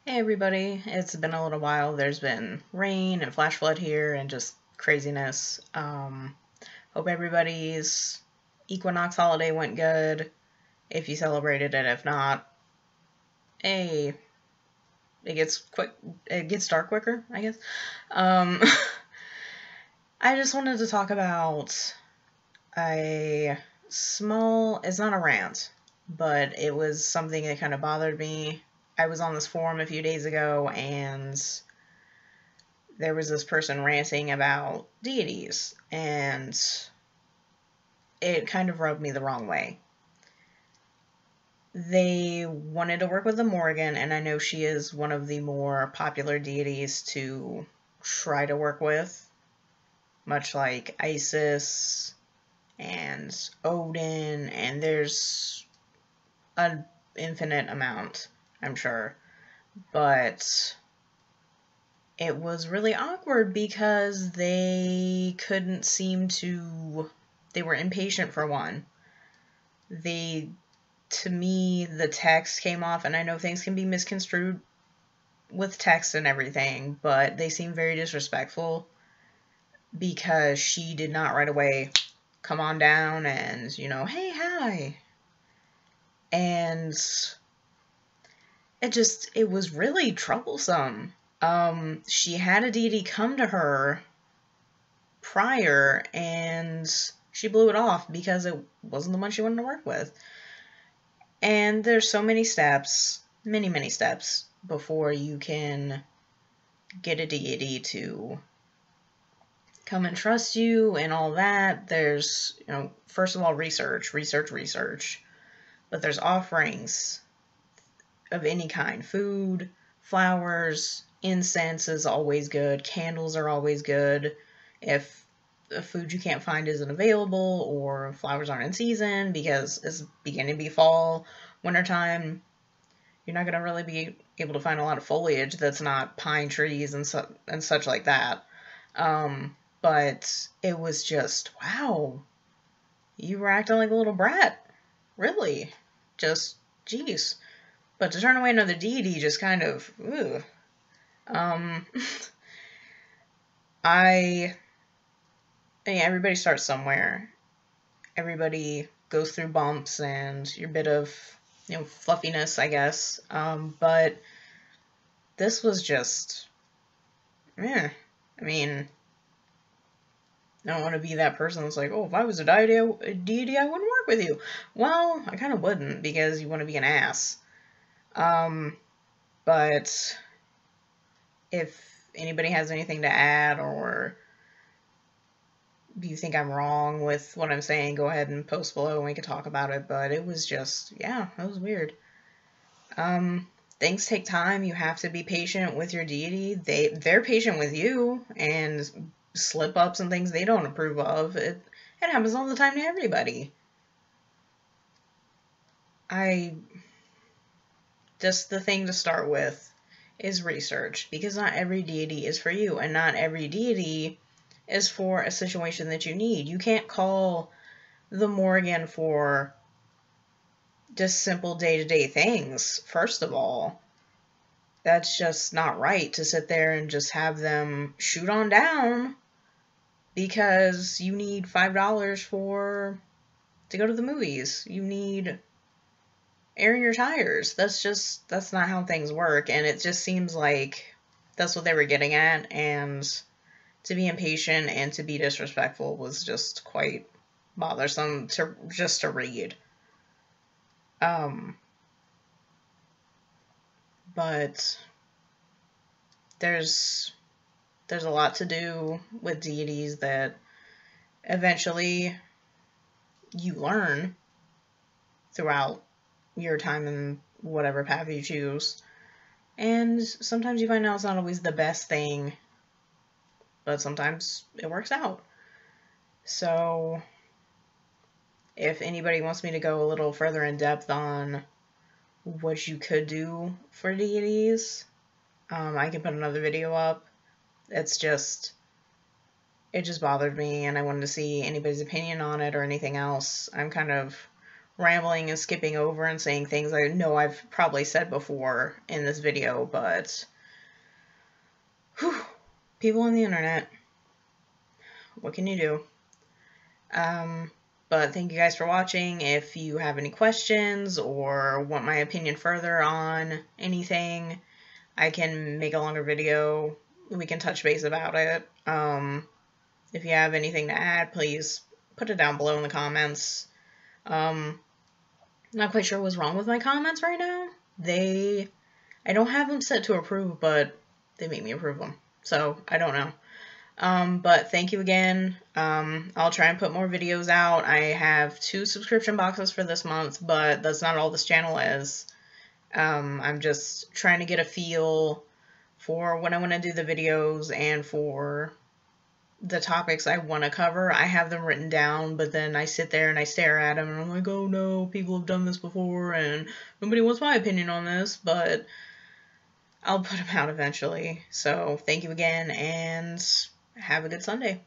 Hey everybody, it's been a little while. There's been rain and flash flood here and just craziness. Hope everybody's equinox holiday went good. If you celebrated it, if not, hey, it gets dark quicker, I guess. Um, I just wanted to talk about a it's not a rant, but it was something that kind of bothered me. I was on this forum a few days ago and there was this person ranting about deities, and it kind of rubbed me the wrong way. They wanted to work with the Morrigan, and I know she is one of the more popular deities to try to work with, much like Isis and Odin, and there's an infinite amount, I'm sure. But it was really awkward because they were impatient for one. They, to me, the text came off, and I know things can be misconstrued with text and everything, but they seemed very disrespectful because she did not right away come on down and, hey, hi. And it was really troublesome. She had a deity come to her prior and she blew it off because it wasn't the one she wanted to work with. And there's so many steps, many steps, before you can get a deity to come and trust you and all that. There's, first of all, research. But there's offerings of any kind: food, flowers, incense is always good, candles are always good. If the food you can't find isn't available or flowers aren't in season because it's beginning to be fall, wintertime, you're not going to really be able to find a lot of foliage that's not pine trees and such like that. But it was just, wow, you were acting like a little brat. Really. Just, geez. But to turn away another deity just kind of, ooh. Um, I mean, everybody starts somewhere. Everybody goes through bumps and your bit of, fluffiness, I guess. But this was just, I mean, I don't want to be that person that's like, oh, if I was a deity, I wouldn't work with you. Well, I kind of wouldn't because you want to be an ass. But if anybody has anything to add or you think I'm wrong with what I'm saying, go ahead and post below and we can talk about it. But it was just, yeah, that was weird. Things take time. You have to be patient with your deity. They're patient with you, and slip ups and things they don't approve of. It happens all the time to everybody. Just the thing to start with is research, because not every deity is for you, and not every deity is for a situation that you need. You can't call the Morrigan for just simple day-to-day things, first of all. That's just not right to sit there and just have them shoot on down because you need $5 to go to the movies. You need airing your tires. That's not how things work, and it just seems like that's what they were getting at, and to be impatient and to be disrespectful was just quite bothersome to read. But there's a lot to do with deities that eventually you learn throughout your time in whatever path you choose. And sometimes you find out it's not always the best thing, but sometimes it works out. So if anybody wants me to go a little further in depth on what you could do for deities, I can put another video up. It just bothered me, and I wanted to see anybody's opinion on it or anything else. I'm kind of rambling and skipping over and saying things I know I've probably said before in this video, but whew, people on the internet, what can you do? But thank you guys for watching. If you have any questions or want my opinion further on anything, I can make a longer video. We can touch base about it. If you have anything to add, please put it down below in the comments. Not quite sure what's wrong with my comments right now. I don't have them set to approve, but they make me approve them. So, I don't know. But thank you again. I'll try and put more videos out. I have 2 subscription boxes for this month, but that's not all this channel is. I'm just trying to get a feel for when I want to do the videos and for the topics I want to cover. I have them written down, but then I sit there and I stare at them and I'm like, oh no, people have done this before and nobody wants my opinion on this, but I'll put them out eventually. So thank you again and have a good Sunday.